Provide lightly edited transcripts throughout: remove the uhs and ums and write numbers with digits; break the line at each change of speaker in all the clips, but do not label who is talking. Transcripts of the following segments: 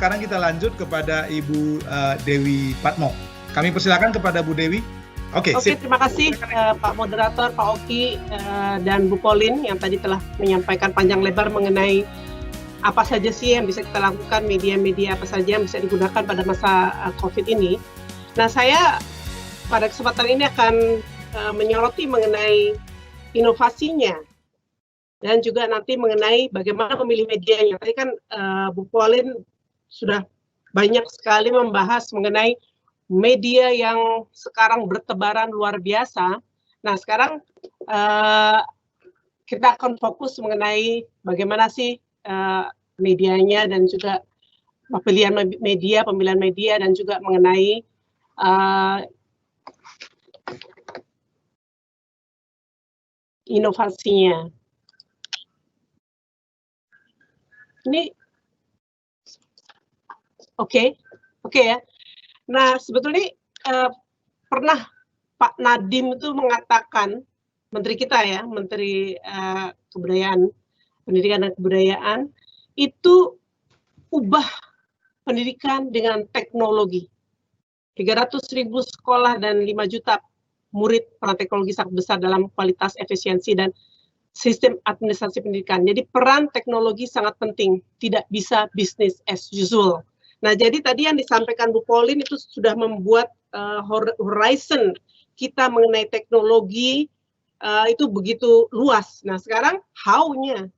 sekarang kita lanjut kepada Ibu Dewi Patmo. Kami persilakan kepada Bu Dewi. Oke,
terima kasih Pak Moderator, Pak Oki, dan Bu Pauline yang tadi telah menyampaikan panjang lebar mengenai apa saja sih yang bisa kita lakukan, media-media apa saja yang bisa digunakan pada masa COVID ini. Nah, saya pada kesempatan ini akan menyoroti mengenai inovasinya dan juga nanti mengenai bagaimana memilih medianya. Tadi kan Bu Pauline sudah banyak sekali membahas mengenai media yang sekarang bertebaran luar biasa. Nah, sekarang kita akan fokus mengenai bagaimana sih medianya dan juga pemilihan media dan juga mengenai inovasinya. Ini oke ya. Nah, sebetulnya pernah Pak Nadiem itu mengatakan, Menteri kita ya, Menteri Kebudayaan, Pendidikan dan Kebudayaan, itu ubah pendidikan dengan teknologi. 300.000 sekolah dan 5 juta murid peran teknologi sangat besar dalam kualitas, efisiensi, dan sistem administrasi pendidikan. Jadi peran teknologi sangat penting, tidak bisa business as usual. Nah, jadi tadi yang disampaikan Bu Pauline itu sudah membuat horizon kita mengenai teknologi itu begitu luas. Nah, sekarang how-nya,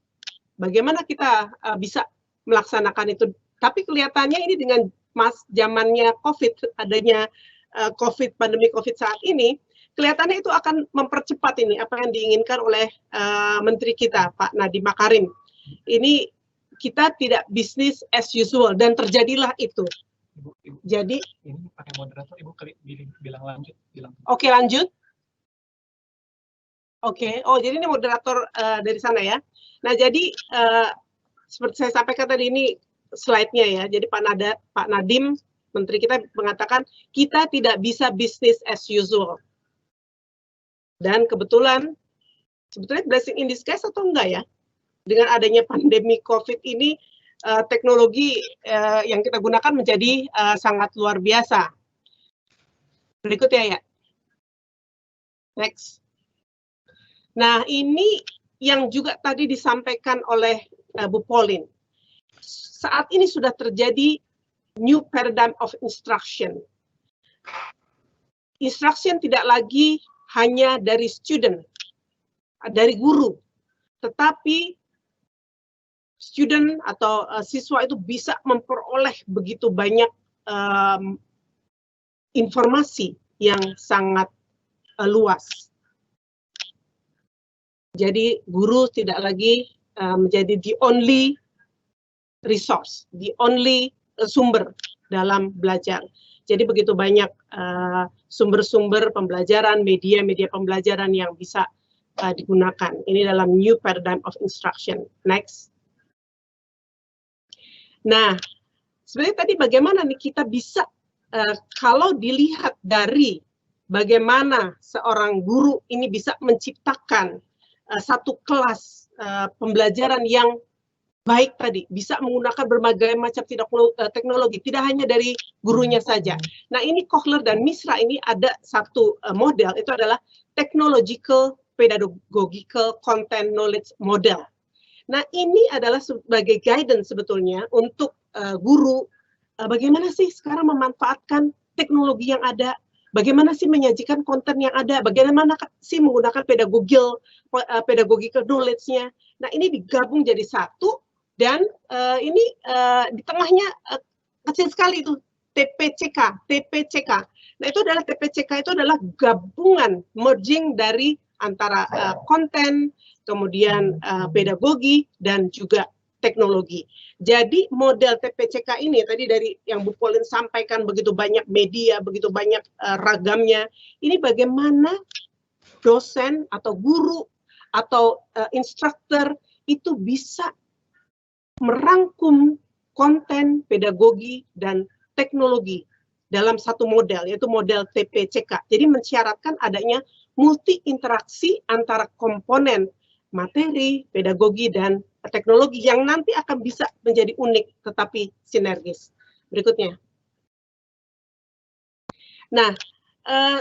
bagaimana kita bisa melaksanakan itu. Tapi kelihatannya ini dengan zamannya COVID, adanya pandemi COVID saat ini, kelihatannya itu akan mempercepat ini apa yang diinginkan oleh Menteri kita, Pak Nadiem Makarim. Ini kita tidak business as usual dan terjadilah itu.
Ibu,
jadi
ini pakai moderator, Ibu bilang lanjut.
Oke, lanjut. Oke, oh jadi ini moderator dari sana ya. Nah, jadi seperti saya sampaikan tadi, ini slide-nya ya. Jadi Pak Nadiem, Menteri kita, mengatakan kita tidak bisa business as usual. Dan kebetulan, sebetulnya blessing in disguise atau enggak ya? Dengan adanya pandemi COVID ini, teknologi yang kita gunakan menjadi sangat luar biasa. Berikutnya ya. Next. Nah, ini yang juga tadi disampaikan oleh Bu Pauline. Saat ini sudah terjadi new paradigm of instruction. Instruction tidak lagi hanya dari student, dari guru, tetapi student atau siswa itu bisa memperoleh begitu banyak informasi yang sangat luas. Jadi guru tidak lagi menjadi the only resource, the only sumber dalam belajar. Jadi begitu banyak sumber-sumber pembelajaran, media-media pembelajaran yang bisa digunakan. Ini dalam new paradigm of instruction. Next. Nah, sebenarnya tadi bagaimana nih kita bisa, kalau dilihat dari bagaimana seorang guru ini bisa menciptakan satu kelas pembelajaran yang baik tadi, bisa menggunakan berbagai macam teknologi, tidak hanya dari gurunya saja. Nah, ini Kohler dan Misra ini ada satu model, itu adalah Technological Pedagogical Content Knowledge Model. Nah, ini adalah sebagai guidance sebetulnya untuk guru, bagaimana sih sekarang memanfaatkan teknologi yang ada, bagaimana sih menyajikan konten yang ada, bagaimana sih menggunakan pedagogical knowledge-nya. Nah, ini digabung jadi satu, dan ini di tengahnya kecil sekali itu TPCK. Nah, itu adalah TPCK itu adalah gabungan merging dari antara konten, kemudian pedagogi dan juga teknologi. Jadi model TPCK ini tadi dari yang Bu Pauline sampaikan, begitu banyak media, begitu banyak ragamnya. Ini bagaimana dosen atau guru atau instruktur itu bisa merangkum konten, pedagogi, dan teknologi dalam satu model, yaitu model TPCK. Jadi mensyaratkan adanya multi interaksi antara komponen materi, pedagogi, dan teknologi yang nanti akan bisa menjadi unik tetapi sinergis. berikutnya. Nah,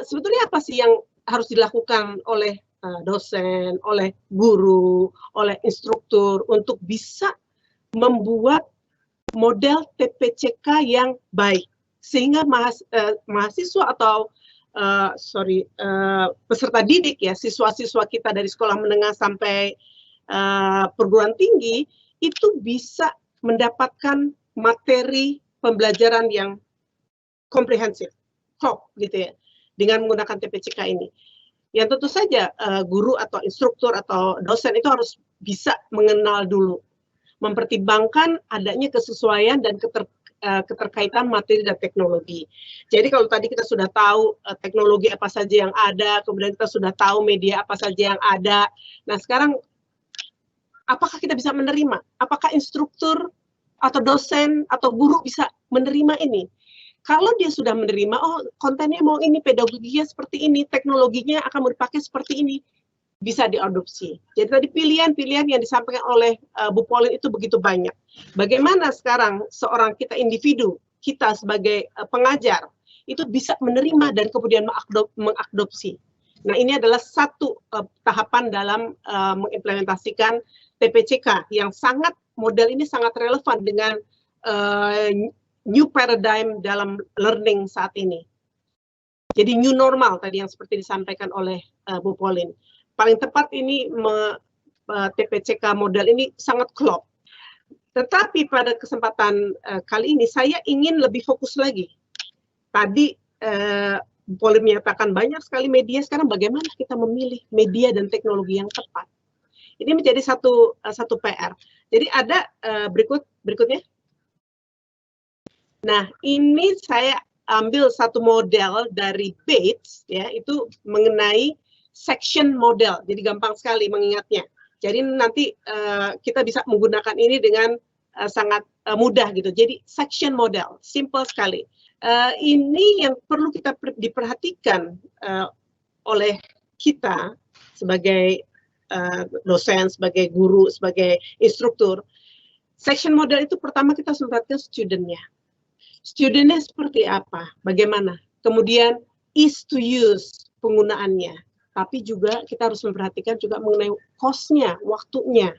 sebetulnya apa sih yang harus dilakukan oleh dosen, oleh guru, oleh instruktur untuk bisa membuat model TPCK yang baik, sehingga mahasiswa atau peserta didik ya, siswa-siswa kita dari sekolah menengah sampai perguruan tinggi itu bisa mendapatkan materi pembelajaran yang komprehensif, top gitu ya, dengan menggunakan TPCK ini. Yang tentu saja guru atau instruktur atau dosen itu harus bisa mengenal dulu, mempertimbangkan adanya kesesuaian dan keterkaitan materi dan teknologi. Jadi kalau tadi kita sudah tahu teknologi apa saja yang ada, kemudian kita sudah tahu media apa saja yang ada. Nah sekarang apakah kita bisa menerima? Apakah instruktur atau dosen atau guru bisa menerima ini? Kalau dia sudah menerima, oh kontennya mau ini, pedagoginya seperti ini, teknologinya akan dipakai seperti ini, bisa diadopsi. Jadi tadi pilihan-pilihan yang disampaikan oleh Bu Pauline itu begitu banyak. Bagaimana sekarang seorang kita individu, kita sebagai pengajar, itu bisa menerima dan kemudian mengadopsi. Nah ini adalah satu tahapan dalam mengimplementasikan TPCK yang model ini sangat relevan dengan new paradigm dalam learning saat ini. Jadi new normal tadi yang seperti disampaikan oleh Bu Pauline. Paling tepat ini TPCK model ini sangat klop. Tetapi pada kesempatan kali ini saya ingin lebih fokus lagi. Tadi Bu Pauline menyatakan banyak sekali media, sekarang bagaimana kita memilih media dan teknologi yang tepat. Ini menjadi satu PR. Jadi ada berikutnya. Nah, ini saya ambil satu model dari Bates, ya, itu mengenai section model. Jadi gampang sekali mengingatnya. Jadi nanti kita bisa menggunakan ini dengan sangat mudah gitu. Jadi section model, simple sekali. Ini yang perlu kita diperhatikan oleh kita sebagai dosen, sebagai guru, sebagai instruktur. Section model itu pertama kita harus memperhatikan student-nya. Student-nya seperti apa, bagaimana, kemudian ease to use penggunaannya, tapi juga kita harus memperhatikan juga mengenai cost-nya, waktunya,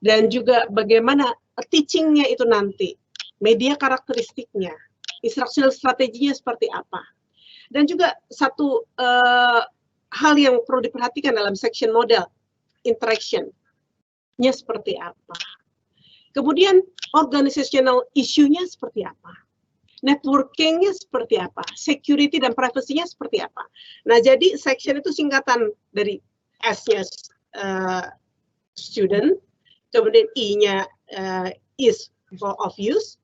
dan juga bagaimana teaching-nya itu nanti, media karakteristiknya, instructional strateginya seperti apa, dan juga satu hal yang perlu diperhatikan dalam section model, interaction-nya seperti apa. Kemudian organizational issue-nya seperti apa, networking-nya seperti apa, security dan privacy-nya seperti apa. Nah, jadi section itu singkatan dari S-nya student, kemudian I-nya is for of use,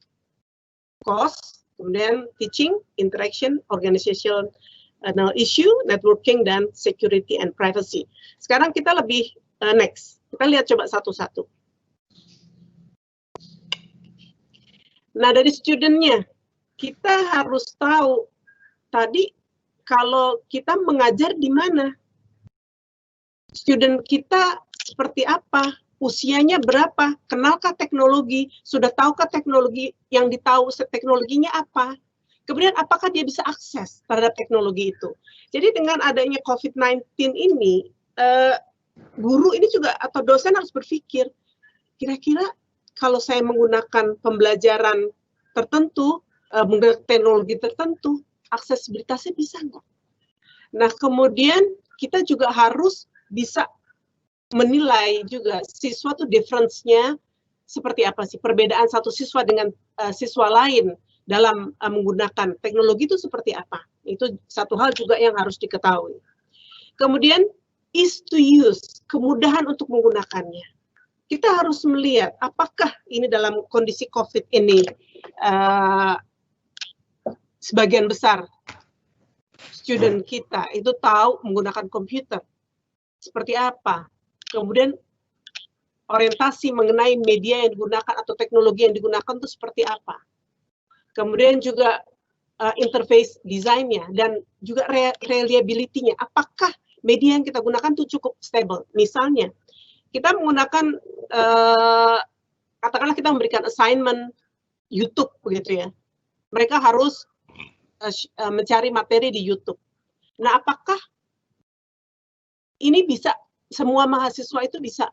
cost, kemudian teaching, interaction, organizational issue, networking, dan security and privacy. Sekarang kita lebih next, kita lihat coba satu-satu. Nah, dari student-nya, kita harus tahu tadi kalau kita mengajar di mana, student kita seperti apa, usianya berapa, kenalkah teknologi, sudah tahukah teknologi, yang ditahu teknologinya apa, kemudian apakah dia bisa akses terhadap teknologi itu. Jadi dengan adanya COVID-19 ini, guru ini juga atau dosen harus berpikir, kira-kira kalau saya menggunakan pembelajaran tertentu, menggunakan teknologi tertentu, aksesibilitasnya bisa nggak? Nah, kemudian kita juga harus bisa menilai juga siswa tuh difference-nya seperti apa sih, perbedaan satu siswa dengan siswa lain dalam menggunakan teknologi itu seperti apa. Itu satu hal juga yang harus diketahui. Kemudian ease to use, kemudahan untuk menggunakannya. Kita harus melihat apakah ini dalam kondisi COVID ini sebagian besar student kita itu tahu menggunakan komputer seperti apa, kemudian orientasi mengenai media yang digunakan atau teknologi yang digunakan itu seperti apa, kemudian juga interface desainnya dan juga reliability-nya, apakah media yang kita gunakan itu cukup stable. Misalnya kita menggunakan katakanlah kita memberikan assignment YouTube begitu ya. Mereka harus mencari materi di YouTube. Nah, apakah ini bisa semua mahasiswa itu bisa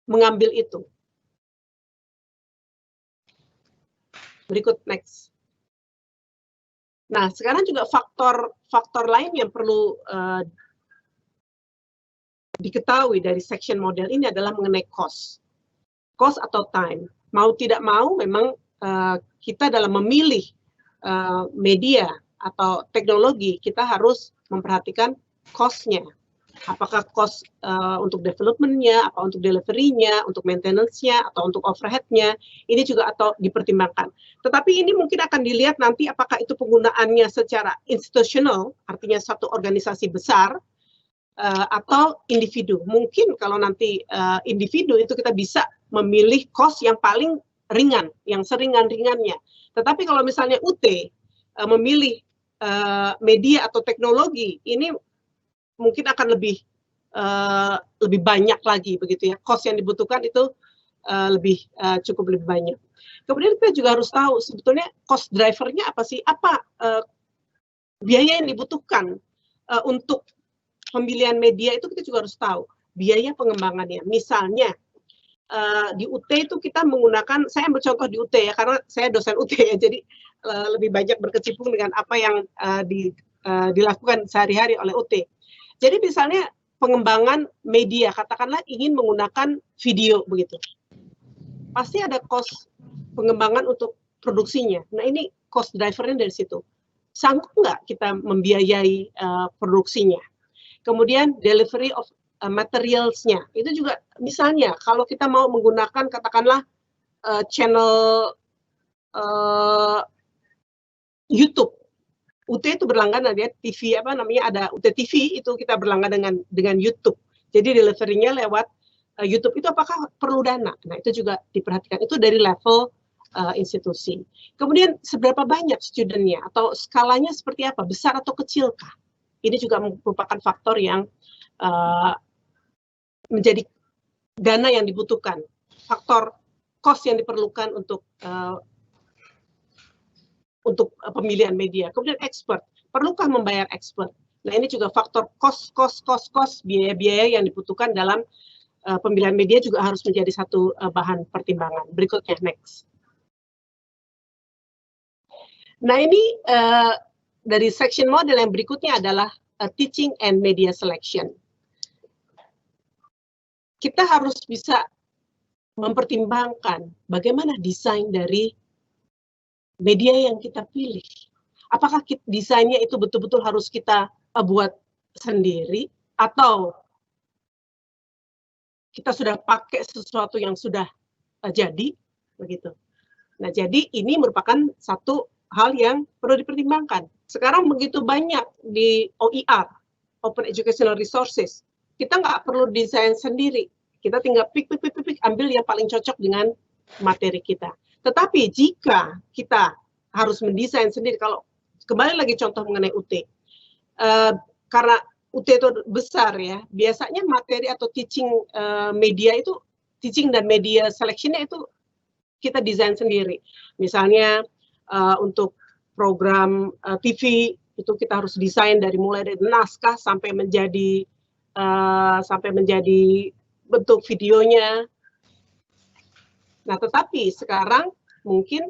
mengambil itu? Berikut next. Nah, sekarang juga faktor lain yang perlu diketahui dari section model ini adalah mengenai cost atau time. Mau tidak mau, memang kita dalam memilih media atau teknologi, kita harus memperhatikan cost-nya. Apakah cost untuk development-nya, apa untuk delivery-nya, untuk maintenance-nya, atau untuk overhead-nya, ini juga atau dipertimbangkan. Tetapi ini mungkin akan dilihat nanti apakah itu penggunaannya secara institusional, artinya satu organisasi besar, atau individu. Mungkin kalau nanti individu itu kita bisa memilih cost yang paling ringan, yang seringan-ringannya. Tetapi kalau misalnya UT memilih media atau teknologi, ini mungkin akan lebih banyak lagi begitu ya. Cost yang dibutuhkan itu cukup lebih banyak. Kemudian kita juga harus tahu sebetulnya cost drivernya apa sih? Apa biaya yang dibutuhkan untuk pemilihan media itu kita juga harus tahu biaya pengembangannya. Misalnya di UT itu kita menggunakan, saya ambil contoh di UT ya, karena saya dosen UT ya, jadi lebih banyak berkecimpung dengan apa yang dilakukan sehari-hari oleh UT. Jadi misalnya pengembangan media, katakanlah ingin menggunakan video begitu, pasti ada cost pengembangan untuk produksinya. Nah, ini cost drivernya dari situ. Sanggup nggak kita membiayai produksinya? Kemudian delivery of materials-nya, itu juga misalnya kalau kita mau menggunakan katakanlah channel YouTube, UT itu berlangganan ya, TV apa namanya, ada UT TV, itu kita berlangganan dengan YouTube. Jadi delivery-nya lewat YouTube, itu apakah perlu dana? Nah, itu juga diperhatikan, itu dari level institusi. Kemudian seberapa banyak student-nya atau skalanya seperti apa, besar atau kecilkah? Ini juga merupakan faktor yang menjadi dana yang dibutuhkan, faktor cost yang diperlukan untuk pemilihan media. Kemudian expert, perlukah membayar expert? Nah, ini juga faktor cost, biaya-biaya yang dibutuhkan dalam pemilihan media juga harus menjadi satu bahan pertimbangan. Berikutnya, next. Nah, ini dari section model yang berikutnya adalah teaching and media selection. Kita harus bisa mempertimbangkan bagaimana desain dari media yang kita pilih. Apakah desainnya itu betul-betul harus kita buat sendiri, atau kita sudah pakai sesuatu yang sudah jadi, begitu. Nah, jadi ini merupakan satu hal yang perlu dipertimbangkan. Sekarang begitu banyak di OER, Open Educational Resources, kita nggak perlu desain sendiri. Kita tinggal ambil yang paling cocok dengan materi kita. Tetapi jika kita harus mendesain sendiri, kalau kembali lagi contoh mengenai UT, karena UT itu besar ya, biasanya materi atau teaching media itu, teaching dan media selection-nya itu kita desain sendiri. Misalnya untuk program TV itu kita harus desain mulai dari naskah sampai menjadi bentuk videonya. Nah, tetapi sekarang mungkin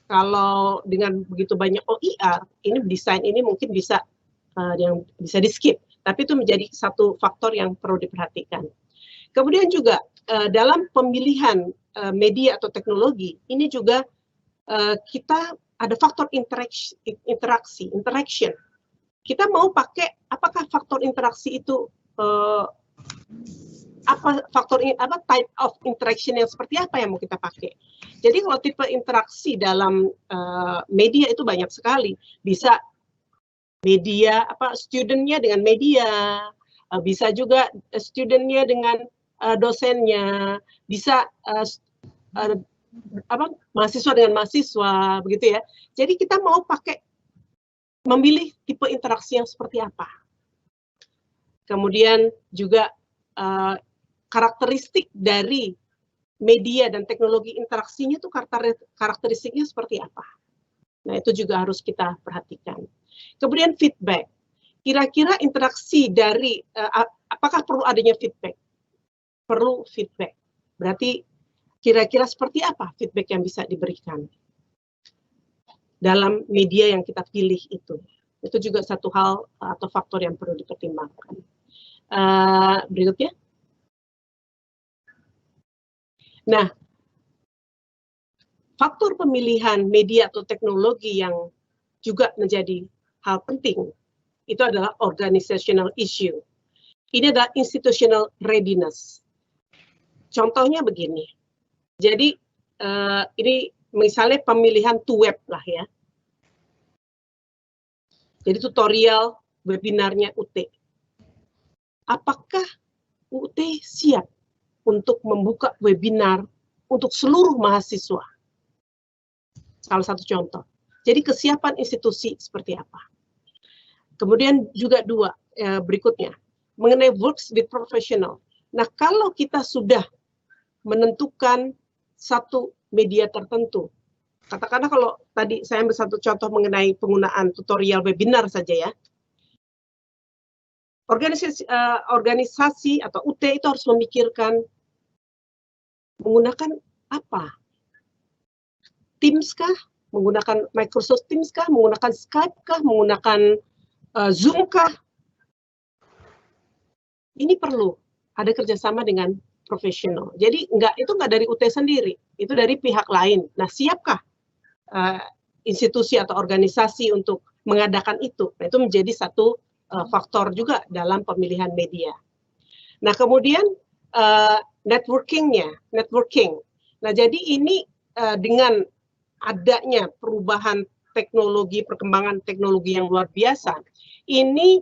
kalau dengan begitu banyak OER, ini desain ini mungkin bisa yang bisa di skip, tapi itu menjadi satu faktor yang perlu diperhatikan. Kemudian juga dalam pemilihan media atau teknologi, ini juga kita ada faktor interaction. Kita mau pakai, apakah faktor interaksi itu type of interaction yang seperti apa yang mau kita pakai. Jadi kalau tipe interaksi dalam media itu banyak sekali. Bisa media student-nya dengan media, bisa juga student-nya dengan dosennya, bisa mahasiswa dengan mahasiswa, begitu ya. Jadi kita mau memilih tipe interaksi yang seperti apa. Kemudian juga karakteristik dari media dan teknologi interaksinya tuh karakteristiknya seperti apa. Nah, itu juga harus kita perhatikan. Kemudian feedback. Kira-kira interaksi dari, apakah perlu adanya feedback? Perlu feedback. Berarti kira-kira seperti apa feedback yang bisa diberikan dalam media yang kita pilih itu. Itu juga satu hal atau faktor yang perlu dipertimbangkan. Berikutnya. Nah, faktor pemilihan media atau teknologi yang juga menjadi hal penting, itu adalah organizational issue. Ini adalah institutional readiness. Contohnya begini, jadi ini misalnya pemilihan to web lah ya. Jadi tutorial webinarnya UT. Apakah UT siap untuk membuka webinar untuk seluruh mahasiswa? Salah satu contoh. Jadi kesiapan institusi seperti apa? Kemudian juga berikutnya, mengenai works with professional. Nah, kalau kita sudah menentukan satu media tertentu, katakanlah kalau tadi saya ambil satu contoh mengenai penggunaan tutorial webinar saja ya, organisasi atau UT itu harus memikirkan menggunakan apa? Teams kah? Menggunakan Microsoft Teams kah? Menggunakan Skype kah? Menggunakan Zoom kah? Ini perlu ada kerjasama dengan profesional. Jadi itu nggak dari UT sendiri, itu dari pihak lain. Nah, siapkah institusi atau organisasi untuk mengadakan itu? Nah, itu menjadi satu faktor juga dalam pemilihan media. Nah, kemudian networking. Nah, jadi ini dengan adanya perubahan teknologi, perkembangan teknologi yang luar biasa, ini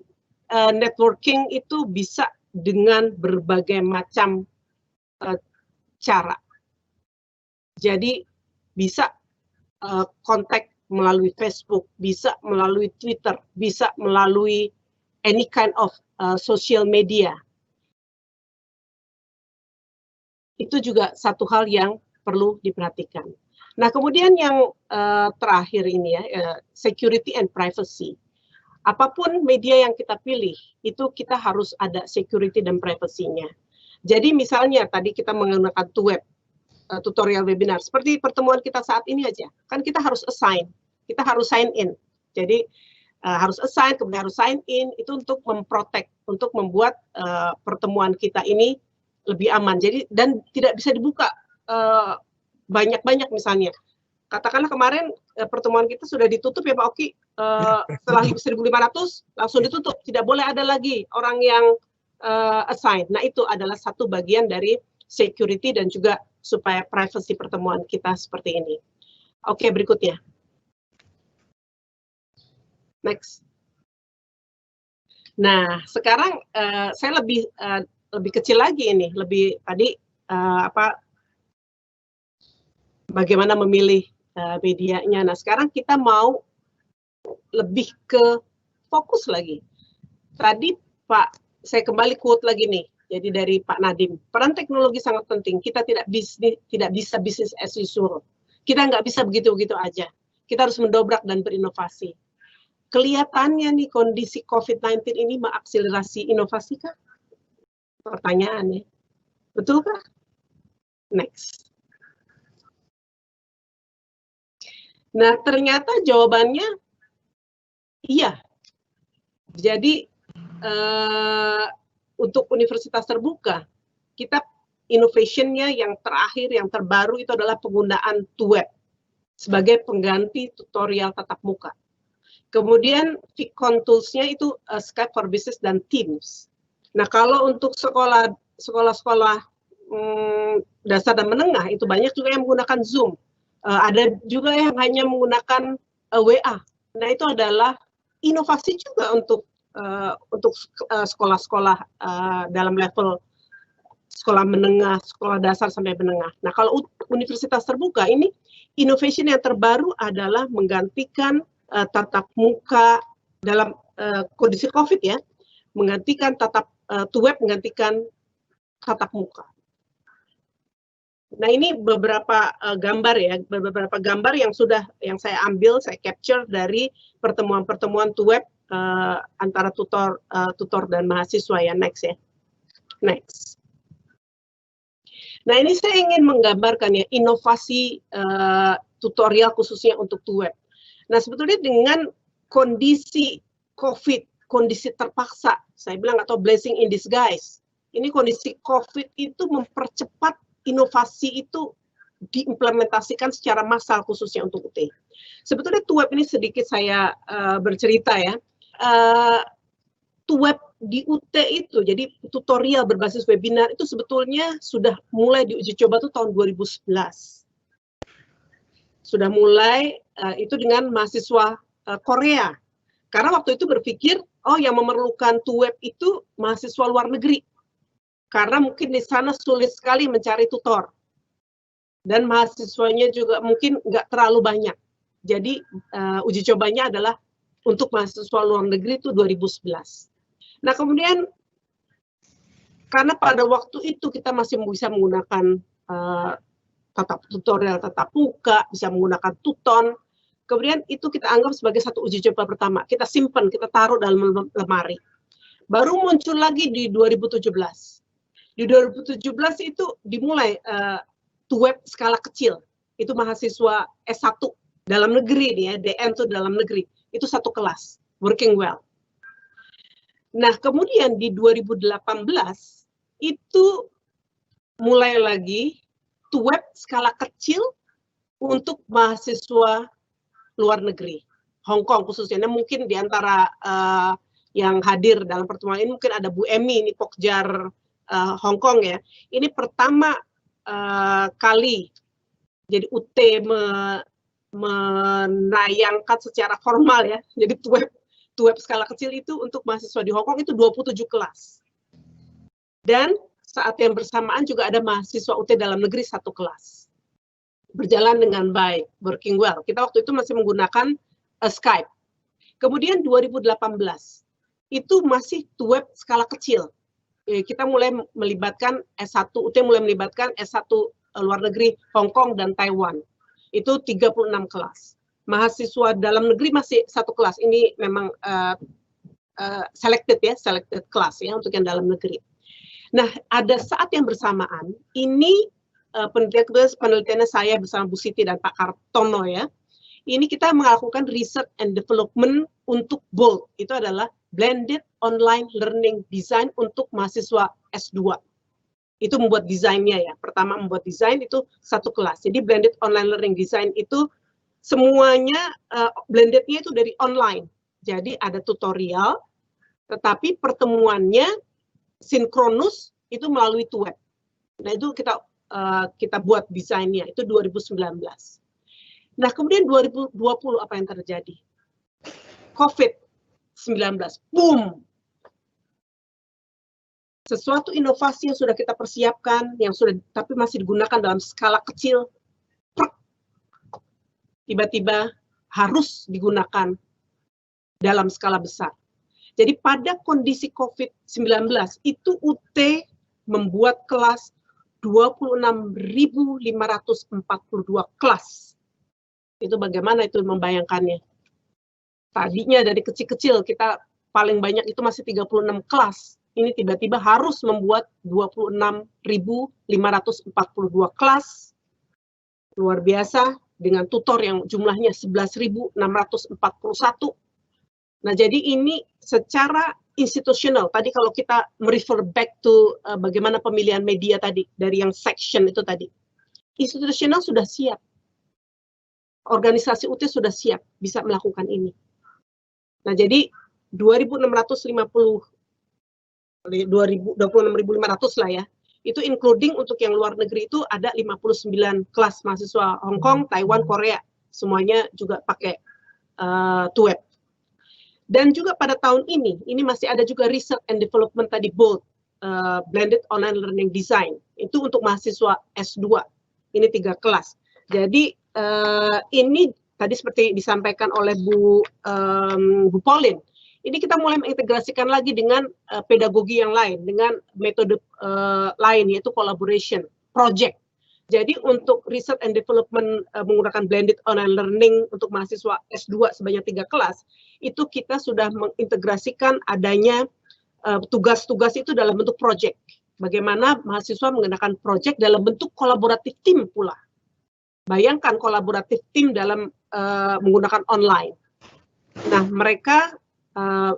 networking itu bisa dengan berbagai macam cara. Jadi bisa kontak melalui Facebook, bisa melalui Twitter, bisa melalui any kind of social media. Itu juga satu hal yang perlu diperhatikan. Nah, kemudian yang terakhir ini ya, security and privacy. Apapun media yang kita pilih, itu kita harus ada security dan privacy-nya. Jadi misalnya tadi kita menggunakan web, tutorial webinar, seperti pertemuan kita saat ini aja, kan kita harus assign, kita harus sign in. Jadi harus assign, kemudian harus sign in, itu untuk memprotect, untuk membuat pertemuan kita ini lebih aman. Jadi dan tidak bisa dibuka banyak-banyak misalnya. Katakanlah kemarin pertemuan kita sudah ditutup ya Pak Oki, setelah 1.500 langsung ditutup, tidak boleh ada lagi orang yang assign. Nah, itu adalah satu bagian dari security dan juga supaya privacy pertemuan kita seperti ini. Oke, berikutnya. Next. Nah, sekarang saya lebih kecil lagi ini, lebih tadi bagaimana memilih medianya. Nah, sekarang kita mau lebih ke fokus lagi. Tadi Pak, saya kembali quote lagi nih. Jadi dari Pak Nadiem, peran teknologi sangat penting. Kita tidak bisa bisnis as usual. Kita nggak bisa begitu-begitu aja. Kita harus mendobrak dan berinovasi. Kelihatannya nih kondisi COVID-19 ini mengakselerasi inovasi kah? Pertanyaannya, betul kah? Next. Nah, ternyata jawabannya iya. Jadi untuk universitas terbuka, kita innovation-nya yang terakhir, yang terbaru itu adalah penggunaan web sebagai pengganti tutorial tatap muka. Kemudian Vicon tools-nya itu Skype for Business dan Teams. Nah, kalau untuk sekolah-sekolah dasar dan menengah itu banyak juga yang menggunakan Zoom. Ada juga yang hanya menggunakan WA. Nah, itu adalah inovasi juga untuk sekolah-sekolah dalam level sekolah menengah, sekolah dasar sampai menengah. Nah, kalau universitas terbuka ini innovation yang terbaru adalah menggantikan tatap muka dalam kondisi COVID ya, menggantikan web menggantikan tatap muka. Nah, ini beberapa gambar ya, beberapa gambar yang saya ambil, saya capture dari pertemuan-pertemuan web antara tutor dan mahasiswa ya. Next ya. Next. Nah, ini saya ingin menggambarkan ya inovasi tutorial khususnya untuk web. Nah, sebetulnya dengan kondisi COVID, kondisi terpaksa, saya bilang atau blessing in disguise. Ini kondisi COVID itu mempercepat inovasi itu diimplementasikan secara massal khususnya untuk UT. Sebetulnya web ini sedikit saya bercerita ya. Web di UT itu, jadi tutorial berbasis webinar itu sebetulnya sudah mulai diuji coba tuh tahun 2011. Sudah mulai itu dengan mahasiswa Korea. Karena waktu itu berpikir, oh yang memerlukan web itu mahasiswa luar negeri. Karena mungkin di sana sulit sekali mencari tutor. Dan mahasiswanya juga mungkin nggak terlalu banyak. Jadi uji cobanya adalah untuk mahasiswa luar negeri itu 2011. Nah, kemudian karena pada waktu itu kita masih bisa menggunakan tutorial tatap muka, bisa menggunakan Tuton, kemudian itu kita anggap sebagai satu uji coba pertama. Kita simpan, kita taruh dalam lemari. Baru muncul lagi di 2017. Di 2017 itu dimulai web skala kecil. Itu mahasiswa S1 dalam negeri nih ya, DN itu dalam negeri. Itu satu kelas, working well. Nah, kemudian di 2018 itu mulai lagi web skala kecil untuk mahasiswa luar negeri, Hong Kong khususnya. Nah, mungkin di antara yang hadir dalam pertemuan ini mungkin ada Bu Emi, ini Pokjar Hong Kong ya. Ini pertama kali jadi UT menayangkan secara formal ya. Jadi web skala kecil itu untuk mahasiswa di Hong Kong itu 27 kelas. Dan saat yang bersamaan juga ada mahasiswa UT dalam negeri satu kelas. Berjalan dengan baik, working well. Kita waktu itu masih menggunakan Skype. Kemudian 2018 itu masih web skala kecil. Kita mulai melibatkan S1, UT mulai melibatkan S1 luar negeri, Hong Kong dan Taiwan. Itu 36 kelas. Mahasiswa dalam negeri masih satu kelas. Ini memang selected kelas ya untuk yang dalam negeri. Nah, ada saat yang bersamaan ini penelitiannya saya bersama Bu Siti dan Pak Kartono ya. Ini kita melakukan research and development untuk BOLD. Itu adalah Blended Online Learning Design untuk mahasiswa S2. Itu membuat desainnya ya. Pertama membuat desain itu satu kelas. Jadi Blended Online Learning Design itu semuanya blendednya itu dari online. Jadi ada tutorial, tetapi pertemuannya sinkronus itu melalui web. Nah itu kita buat desainnya, itu 2019. Nah kemudian 2020 apa yang terjadi? COVID-19, boom! Sesuatu inovasi yang sudah kita persiapkan, yang sudah tapi masih digunakan dalam skala kecil, tiba-tiba harus digunakan dalam skala besar. Jadi pada kondisi COVID-19 itu UT membuat kelas 26.542 kelas. Itu bagaimana itu membayangkannya? Tadinya dari kecil-kecil kita paling banyak itu masih 36 kelas. Ini tiba-tiba harus membuat 26.542 kelas. Luar biasa. Dengan tutor yang jumlahnya 11.641. Nah, jadi ini secara institusional. Tadi kalau kita merefer back to bagaimana pemilihan media tadi, dari yang section itu tadi. Institusional sudah siap. Organisasi UT sudah siap bisa melakukan ini. Nah, jadi 26.500 lah ya. Itu including untuk yang luar negeri itu ada 59 kelas mahasiswa Hong Kong, Taiwan, Korea. Semuanya juga pakai web. Dan juga pada tahun ini masih ada juga research and development tadi BOLD, Blended Online Learning Design. Itu untuk mahasiswa S2. Ini 3 kelas. Jadi ini tadi seperti disampaikan oleh Bu Pauline. Ini kita mulai mengintegrasikan lagi dengan pedagogi yang lain, dengan metode lain, yaitu collaboration, project. Jadi untuk research and development menggunakan blended online learning untuk mahasiswa S2 sebanyak 3 kelas, itu kita sudah mengintegrasikan adanya tugas-tugas itu dalam bentuk project. Bagaimana mahasiswa menggunakan project dalam bentuk kolaboratif tim pula. Bayangkan kolaboratif tim dalam menggunakan online. Nah, mereka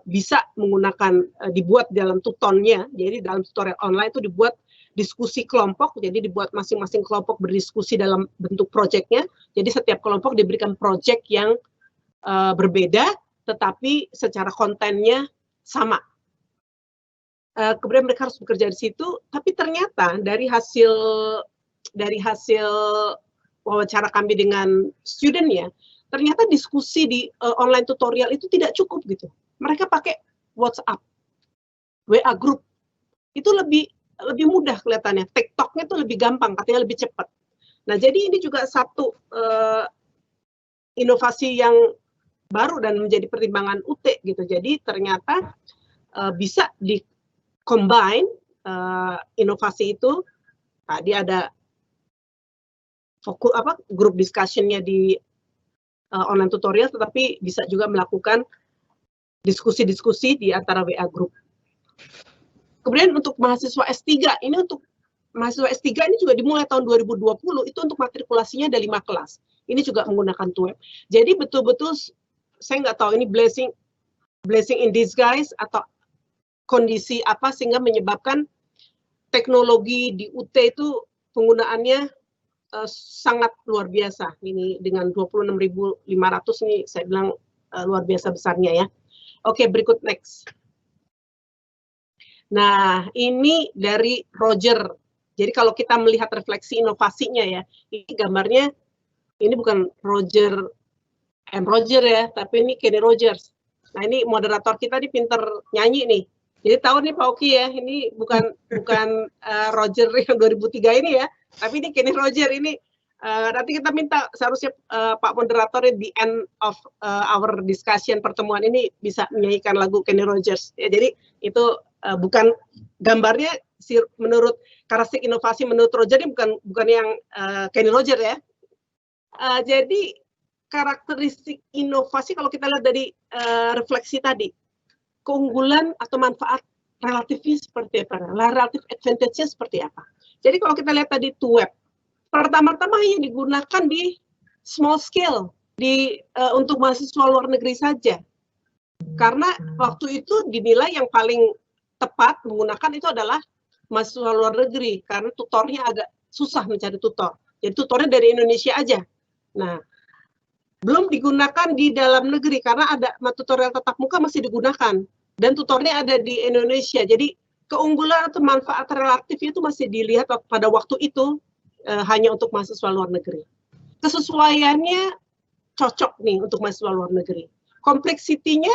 bisa menggunakan, dibuat dalam tutonnya, jadi dalam tutorial online itu dibuat diskusi kelompok, jadi dibuat masing-masing kelompok berdiskusi dalam bentuk proyeknya, jadi setiap kelompok diberikan proyek yang berbeda, tetapi secara kontennya sama. Kemudian mereka harus bekerja di situ, tapi ternyata dari hasil wawancara kami dengan student-nya, ternyata diskusi di online tutorial itu tidak cukup gitu. Mereka pakai WhatsApp, WA group, itu lebih mudah kelihatannya. TikTok-nya itu lebih gampang, katanya lebih cepat. Nah, jadi ini juga satu inovasi yang baru dan menjadi pertimbangan UT gitu. Jadi ternyata bisa di-combine inovasi itu. Tadi ada fokus grup discussion-nya di online tutorial, tetapi bisa juga melakukan diskusi-diskusi di antara WA group. Kemudian untuk mahasiswa S3, ini untuk mahasiswa S3 ini juga dimulai tahun 2020, itu untuk matrikulasinya ada 5 kelas. Ini juga menggunakan TUEP. Jadi betul-betul, saya nggak tahu ini blessing in disguise atau kondisi apa sehingga menyebabkan teknologi di UT itu penggunaannya sangat luar biasa. Ini dengan 26.500 nih, saya bilang luar biasa besarnya ya. Oke, berikut next. Nah, ini dari Roger. Jadi kalau kita melihat refleksi inovasinya ya, ini gambarnya, ini bukan Roger ya, tapi ini Kenny Rogers. Nah, ini moderator kita nih pinter nyanyi nih. Jadi tahu nih Pak Oki ya, ini bukan Roger yang 2003 ini ya, tapi ini Kenny Roger ini. Nanti kita minta seharusnya Pak moderatornya di end of our discussion pertemuan ini bisa menyanyikan lagu Kenny Rogers. Ya, jadi itu bukan gambarnya menurut karakteristik inovasi menurut Roger ini bukan yang Kenny Roger ya. Jadi karakteristik inovasi kalau kita lihat dari refleksi tadi, keunggulan atau manfaat relatifnya seperti apa? Relatif advantage-nya seperti apa? Jadi kalau kita lihat tadi TUEP, pertama-tama hanya digunakan di small scale, untuk mahasiswa luar negeri saja. Karena waktu itu dinilai yang paling tepat menggunakan itu adalah mahasiswa luar negeri, karena tutornya agak susah mencari tutor. Jadi tutornya dari Indonesia aja. Nah, belum digunakan di dalam negeri, karena ada tutorial tatap muka masih digunakan. Dan tutornya ada di Indonesia. Jadi keunggulan atau manfaat relatif itu masih dilihat pada waktu itu hanya untuk mahasiswa luar negeri. Kesesuaiannya cocok nih untuk mahasiswa luar negeri. Kompleksitinya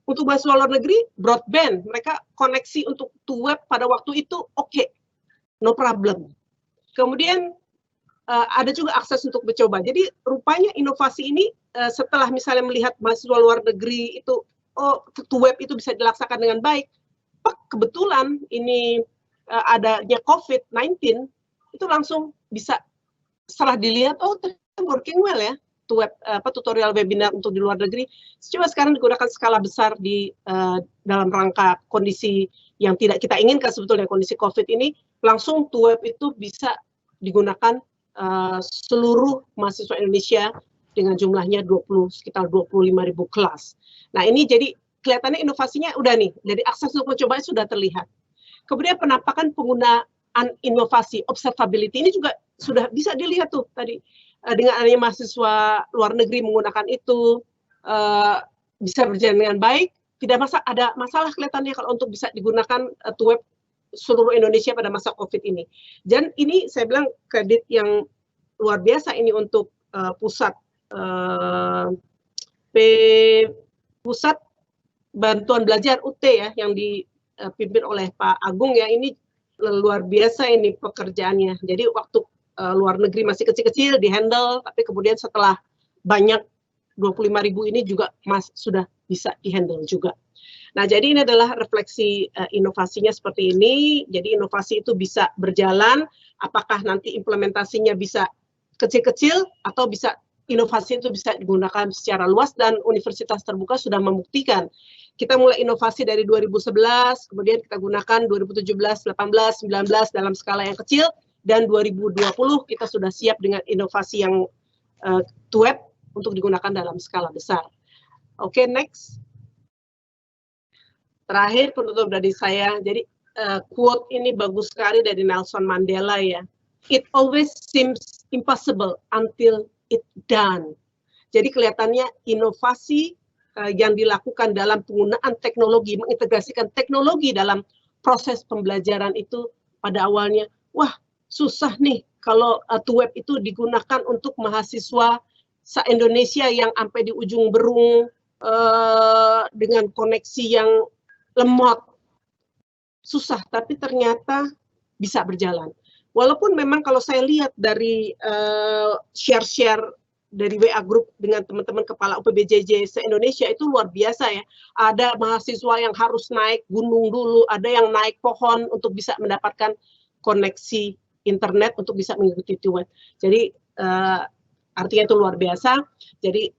untuk mahasiswa luar negeri, broadband, mereka koneksi untuk TUEP pada waktu itu oke, no problem. Kemudian ada juga akses untuk mencoba. Jadi rupanya inovasi ini setelah misalnya melihat mahasiswa luar negeri itu, TUEP itu bisa dilaksanakan dengan baik, kebetulan ini adanya COVID-19, itu langsung bisa setelah dilihat, working well ya, tutorial webinar untuk di luar negeri. Coba sekarang digunakan skala besar di dalam rangka kondisi yang tidak kita inginkan sebetulnya, kondisi COVID ini, langsung TUEP itu bisa digunakan seluruh mahasiswa Indonesia dengan jumlahnya sekitar 25.000 kelas. Nah, ini jadi kelihatannya inovasinya udah nih, dari akses untuk mencoba sudah terlihat. Kemudian penampakan penggunaan inovasi, observability, ini juga sudah bisa dilihat tuh tadi, dengan adanya mahasiswa luar negeri menggunakan itu, bisa berjalan dengan baik, tidak ada masalah kelihatannya kalau untuk bisa digunakan TUEP seluruh Indonesia pada masa COVID ini. Dan ini saya bilang kredit yang luar biasa ini untuk pusat bantuan belajar UT ya, yang dipimpin oleh Pak Agung ya, ini luar biasa ini pekerjaannya. Jadi waktu luar negeri masih kecil-kecil di-handle, tapi kemudian setelah banyak 25.000 ini juga sudah bisa di-handle juga. Nah, jadi ini adalah refleksi inovasinya seperti ini. Jadi inovasi itu bisa berjalan apakah nanti implementasinya bisa kecil-kecil atau bisa inovasi itu bisa digunakan secara luas, dan universitas terbuka sudah membuktikan. Kita mulai inovasi dari 2011, kemudian kita gunakan 2017, 18, 19 dalam skala yang kecil, dan 2020 kita sudah siap dengan inovasi yang web untuk digunakan dalam skala besar. Oke, next. Terakhir penutup dari saya, jadi quote ini bagus sekali dari Nelson Mandela ya. It always seems impossible until it done. Jadi kelihatannya inovasi yang dilakukan dalam penggunaan teknologi, mengintegrasikan teknologi dalam proses pembelajaran itu pada awalnya, wah susah nih kalau web itu digunakan untuk mahasiswa se-Indonesia yang sampai di ujung berung dengan koneksi yang lemot. Susah, tapi ternyata bisa berjalan. Walaupun memang kalau saya lihat dari share-share dari WA Group dengan teman-teman kepala UPBJJ se-Indonesia itu luar biasa ya. Ada mahasiswa yang harus naik gunung dulu, ada yang naik pohon untuk bisa mendapatkan koneksi internet untuk bisa mengikuti TUET. Jadi artinya itu luar biasa. Jadi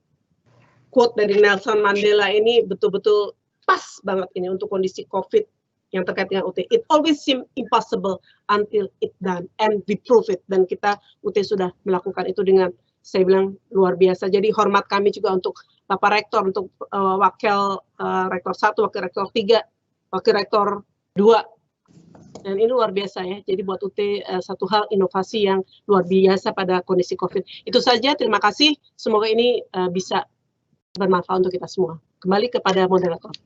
quote dari Nelson Mandela ini betul-betul pas banget ini untuk kondisi COVID yang terkait dengan UT. It always seem impossible until it done, and we prove it. Dan kita UT sudah melakukan itu dengan, saya bilang, luar biasa. Jadi hormat kami juga untuk Bapak Rektor, untuk Wakil Rektor 1, Wakil Rektor 3, Wakil Rektor 2. Dan ini luar biasa ya. Jadi buat UT satu hal inovasi yang luar biasa pada kondisi COVID. Itu saja, terima kasih. Semoga ini bisa bermanfaat untuk kita semua. Kembali kepada moderator.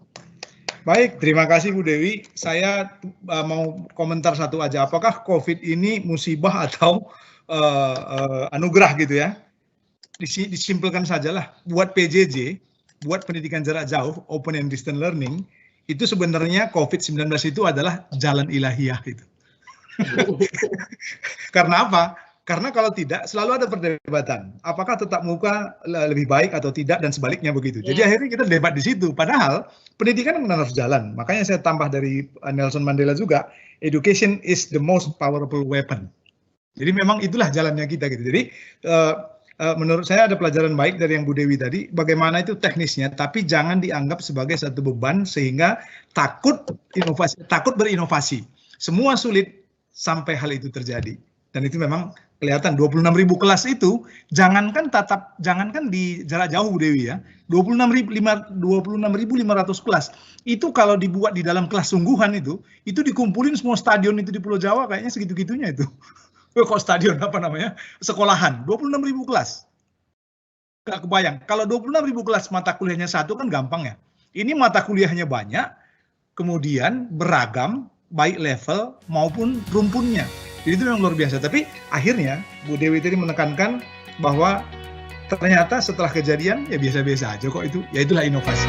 Baik, terima kasih Bu Dewi. Saya mau komentar satu aja. Apakah COVID ini musibah atau anugerah gitu ya? Disimpulkan sajalah. Buat PJJ, buat pendidikan jarak jauh, open and distance learning, itu sebenarnya COVID-19 itu adalah jalan ilahiyah gitu. Karena apa? Karena kalau tidak, selalu ada perdebatan. Apakah tetap muka lebih baik atau tidak, dan sebaliknya begitu. Jadi akhirnya kita debat di situ. Padahal pendidikan benar harus jalan. Makanya saya tambah dari Nelson Mandela juga, education is the most powerful weapon. Jadi memang itulah jalannya kita gitu. Jadi menurut saya ada pelajaran baik dari yang Bu Dewi tadi. Bagaimana itu teknisnya, tapi jangan dianggap sebagai satu beban sehingga takut berinovasi. Semua sulit sampai hal itu terjadi. Dan itu memang kelihatan 26.000 kelas itu jangankan di jarak jauh Bu Dewi ya, 26.500 kelas itu kalau dibuat di dalam kelas sungguhan itu dikumpulin semua stadion itu di Pulau Jawa kayaknya segitu-gitunya itu. Kok stadion apa namanya? Sekolahan, 26.000 kelas. Gak kebayang. Kalau 26.000 kelas mata kuliahnya satu kan gampang ya. Ini mata kuliahnya banyak, kemudian beragam, baik level maupun rumpunnya. Jadi itu memang luar biasa. Tapi akhirnya Bu Dewi tadi menekankan bahwa ternyata setelah kejadian ya biasa-biasa aja kok itu. Ya itulah inovasi.